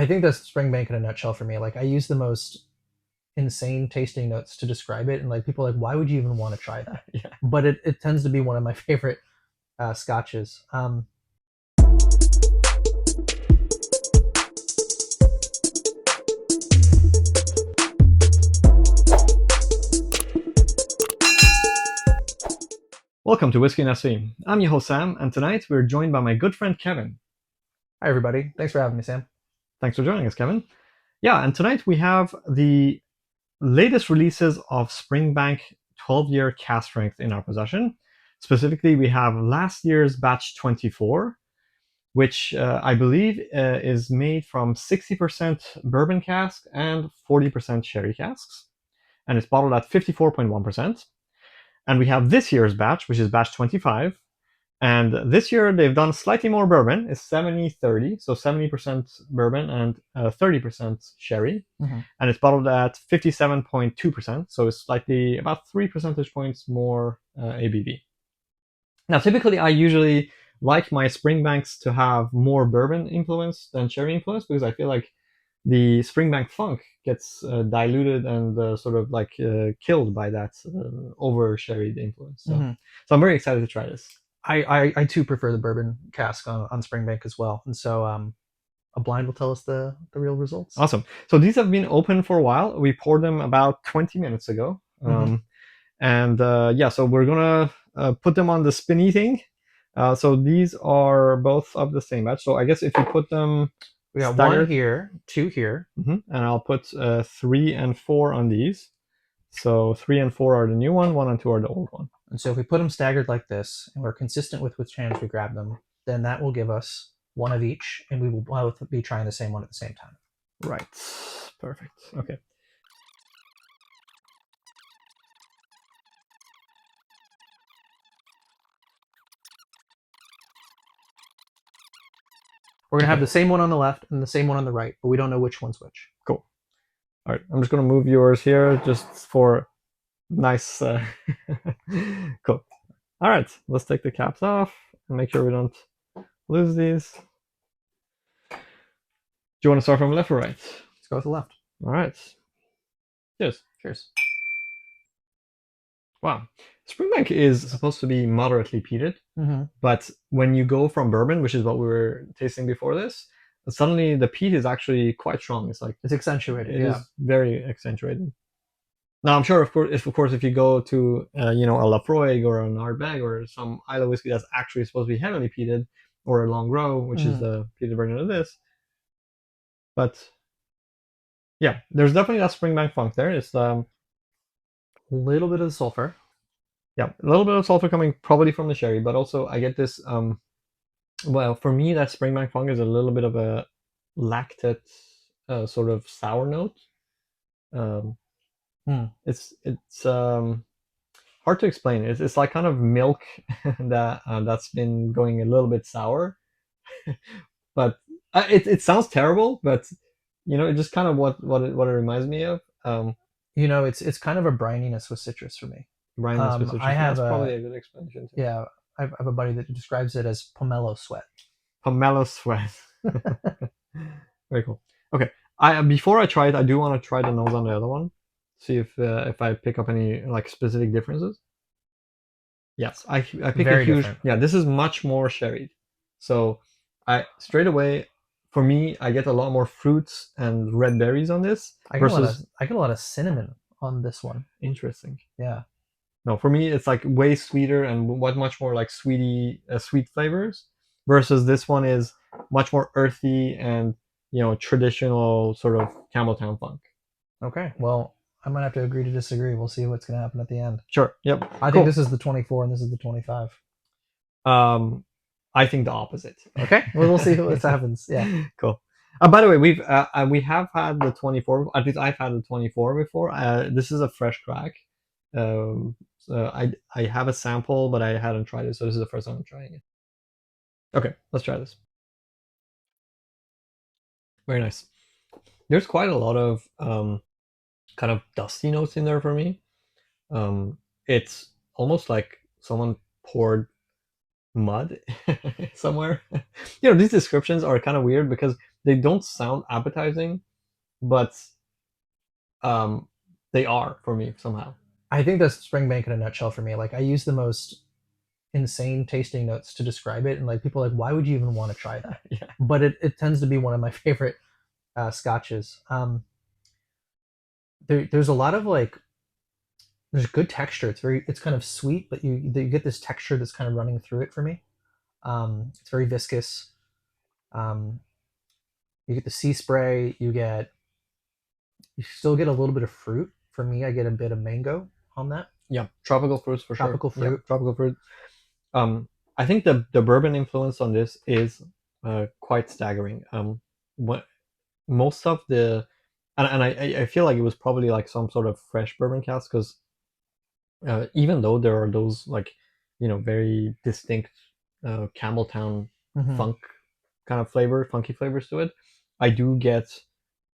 I think that's Springbank in a nutshell for me. Like I use the most insane tasting notes to describe it, and like people are like, why would you even want to try that? Yeah. But it tends to be one of my favorite scotches. Welcome to Whiskey and SV. I'm your host Sam, and tonight we're joined by my good friend Kevin. Hi everybody, thanks for having me, Sam. Thanks for joining us, Kevin. Yeah, and tonight we have the latest releases of Springbank 12-year cask strength in our possession. Specifically, we have last year's batch 24, which I believe is made from 60% bourbon cask and 40% sherry casks, and it's bottled at 54.1%. And we have this year's batch, which is batch 25. And this year they've done slightly more bourbon. It's 70-30, so 70% bourbon and 30% sherry. Mm-hmm. And it's bottled at 57.2%, so it's slightly about 3 percentage points more ABV. Now, typically I usually like my Springbanks to have more bourbon influence than sherry influence, because I feel like the Springbank funk gets diluted and sort of like killed by that over sherried influence. So, Mm-hmm. so I'm very excited to try this. I too prefer the bourbon cask on Springbank as well, and so a blind will tell us the real results. Awesome. So these have been open for a while. We poured them about 20 minutes ago. Mm-hmm. And yeah, so we're gonna put them on the spinny thing. So these are both of the same batch. So I guess if you put them, We got staggered, one here, two here. and I'll put 3 and 4 on these. So 3 and 4 are the new one, 1 and 2 are the old one. And so if we put them staggered like this, and we're consistent with which hands we grab them, then that will give us one of each, and we will both be trying the same one at the same time. Right. Perfect. Okay. We're going to have the same one on the left and the same one on the right, but we don't know which one's which. Cool. All right. I'm just going to move yours here just for nice. Cool. All right. Let's take the caps off and make sure we don't lose these. Do you want to start from left or right? Let's go with the left. All right. Cheers. Cheers. Wow. Springbank is supposed to be moderately peated, Mm-hmm. but when you go from bourbon, which is what we were tasting before this, suddenly the peat is actually quite strong. It's like It's accentuated. it yeah. is very accentuated. Now I'm sure, of course, if you go to a Lafroig or an Ardbeg or some Islay whiskey that's actually supposed to be heavily peated, or a Longrow, which is the peated version of this, but yeah, there's definitely that Springbank funk there. It's a little bit of the sulfur. Yeah, a little bit of sulfur coming probably from the sherry, but also I get this. Well, for me, that Springbank funk is a little bit of a lactate sort of sour note. It's hard to explain. It's like kind of milk that's been going a little bit sour, but it sounds terrible, but it's just kind of what it reminds me of. It's kind of a brininess with citrus for me. Brininess with citrus. I have That's probably a good explanation too. Yeah, I have a buddy that describes it as pomelo sweat. Pomelo sweat. Very cool. Okay, before I try it, I do want to try the nose on the other one. See if I pick up any like specific differences. Yes, I pick Very a huge. different. Yeah, this is much more sherried. So I straight away, for me, I get a lot more fruits and red berries on this. I get a lot of cinnamon on this one. Interesting. Yeah. No, for me it's like way sweeter and much more like sweet flavors. Versus this one is much more earthy and traditional sort of Campbelltown funk. Okay. Well, I might have to agree to disagree. We'll see what's going to happen at the end. Sure. Yep. I think this is the 24 and this is the 25. I think the opposite. Okay. Well, we'll see what happens. Yeah. Cool. By the way, we have had the 24. At least I've had the 24 before. This is a fresh crack. So I have a sample, but I hadn't tried it, so this is the first time I'm trying it. Okay, let's try this. Very nice. There's quite a lot of kind of dusty notes in there for me. It's almost like someone poured mud somewhere. These descriptions are kind of weird because they don't sound appetizing, but um, they are for me somehow. I think that's Springbank in a nutshell for me. Like I use the most insane tasting notes to describe it, and like people are like, why would you even want to try that? Yeah. But it tends to be one of my favorite scotches. There's a lot of like there's good texture. It's kind of sweet, but you get this texture that's kind of running through it for me. It's very viscous. Um, you get the sea spray. You still get a little bit of fruit. For me, I get a bit of mango on that. Yeah, tropical fruits for sure. Tropical Yeah, fruit. tropical fruit. I think the bourbon influence on this is quite staggering. What most of the and I feel like it was probably like some sort of fresh bourbon cask because even though there are those like very distinct Campbelltown Hmm. funk kind of funky flavors to it, I do get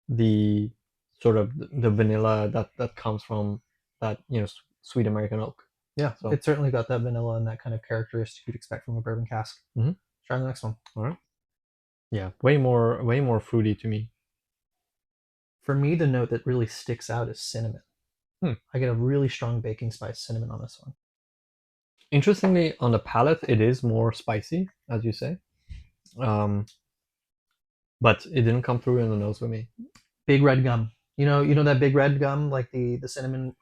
the sort of the vanilla that comes from that sweet American oak. Yeah, So it's certainly got that vanilla and that kind of characteristic you'd expect from a bourbon cask. mhm. Try the next one. All right, yeah, way more fruity to me. For me, the note that really sticks out is cinnamon. Hmm. I get a really strong baking spice cinnamon on this one. Interestingly, on the palate, it is more spicy, as you say, um, but it didn't come through in the nose with me. Big red gum. You know that big red gum, like the cinnamon,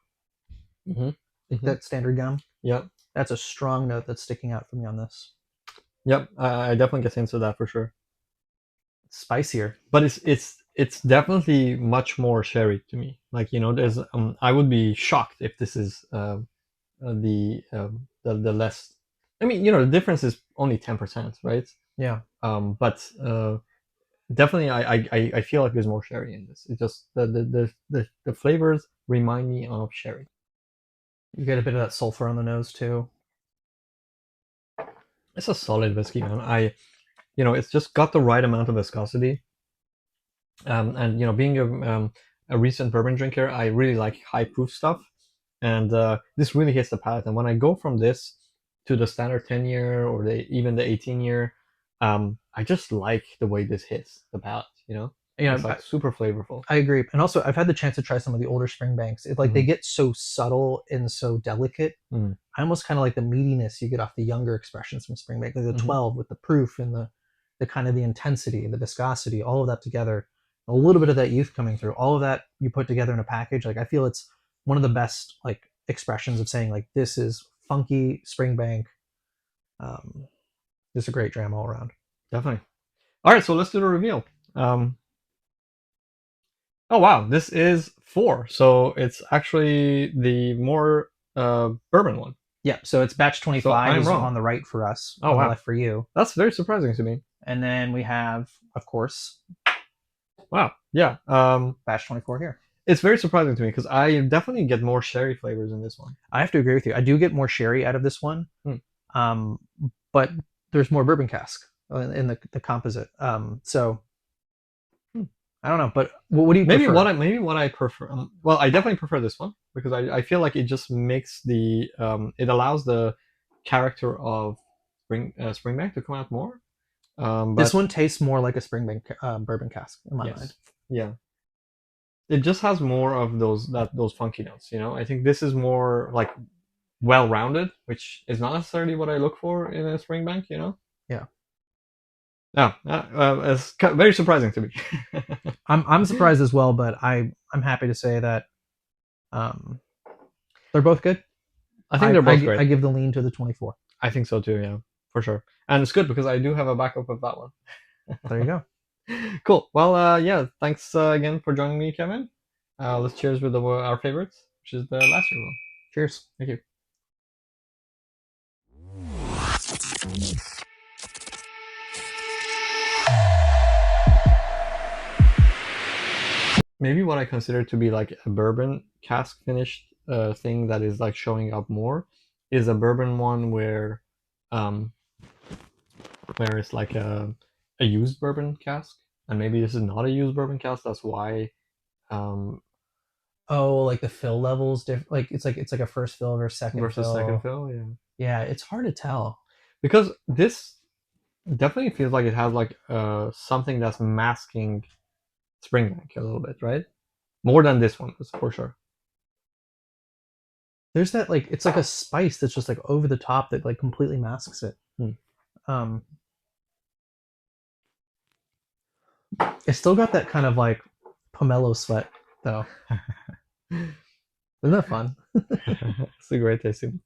Mm-hmm. Mm-hmm. that standard gum. Yep. That's a strong note that's sticking out for me on this. Yep. I definitely get into that for sure. Spicier. But it's definitely much more sherry to me. Like there's I would be shocked if this is the less. I mean, the difference is only 10%, right? Yeah. But definitely, I feel like there's more sherry in this. It just the flavors remind me of sherry. You get a bit of that sulfur on the nose too. It's a solid whiskey, man. It's just got the right amount of viscosity. And being a recent bourbon drinker, I really like high proof stuff, and this really hits the palate. And when I go from this to the standard 10 year or even the 18 year, I just like the way this hits the palate. It's I, like super flavorful. I agree. And also, I've had the chance to try some of the older Springbanks. It's like they Mm-hmm. get so subtle and so delicate. Mm-hmm. I almost kind of like the meatiness you get off the younger expressions from Springbank, like the Mm-hmm. 12 with the proof and the kind of the intensity, the viscosity, all of that together. A little bit of that youth coming through. All of that you put together in a package. Like I feel it's one of the best like expressions of saying like this is funky Springbank. Um, just a great dram all around. Definitely. All right, so let's do the reveal. Oh wow, this is 4, so it's actually the more bourbon one. Yeah, so it's batch So 25 I'm is wrong. on the right for us, Oh on the wow, left for you. that's very surprising to me. And then we have, of course, Wow, yeah. batch 24 here. It's very surprising to me because I definitely get more sherry flavors in this one. I have to agree with you. I do get more sherry out of this one, Hmm. um, but there's more bourbon cask in the composite. So I don't know, but what do you Maybe prefer? what I prefer. Well, I definitely prefer this one because I feel like it just makes it allows the character of Springbank to come out more. This But one tastes more like a Springbank bourbon cask in my mind. yes, yeah, it just has more of those funky notes. I think this is more like well-rounded, which is not necessarily what I look for in a Springbank. Yeah, Yeah, it's very surprising to me. I'm surprised as well, but I'm happy to say that um, they're both good. I think they're both I great. give the lean to the 24. I think so too. Yeah, for sure. And it's good because I do have a backup of that one. There you go. Cool. Well, yeah. Thanks again for joining me, Kevin. Let's cheers with our favorites, which is the last year one. Cheers. Thank you. Maybe what I consider to be like a bourbon cask finished thing that is like showing up more is a bourbon one um, where it's like a used bourbon cask, and maybe this is not a used bourbon cask. That's why um, Oh, like the fill levels different. Like it's like a first fill versus second versus second fill. fill. Yeah, Yeah, it's hard to tell. because this It definitely feels like it has like something that's masking Springbank a little bit, right? More than this one, that's for sure. There's that like it's like a spice that's just like over the top that like completely masks it. Hmm. Um, it's still got that kind of like pomelo sweat though. Isn't that fun? It's a great tasting.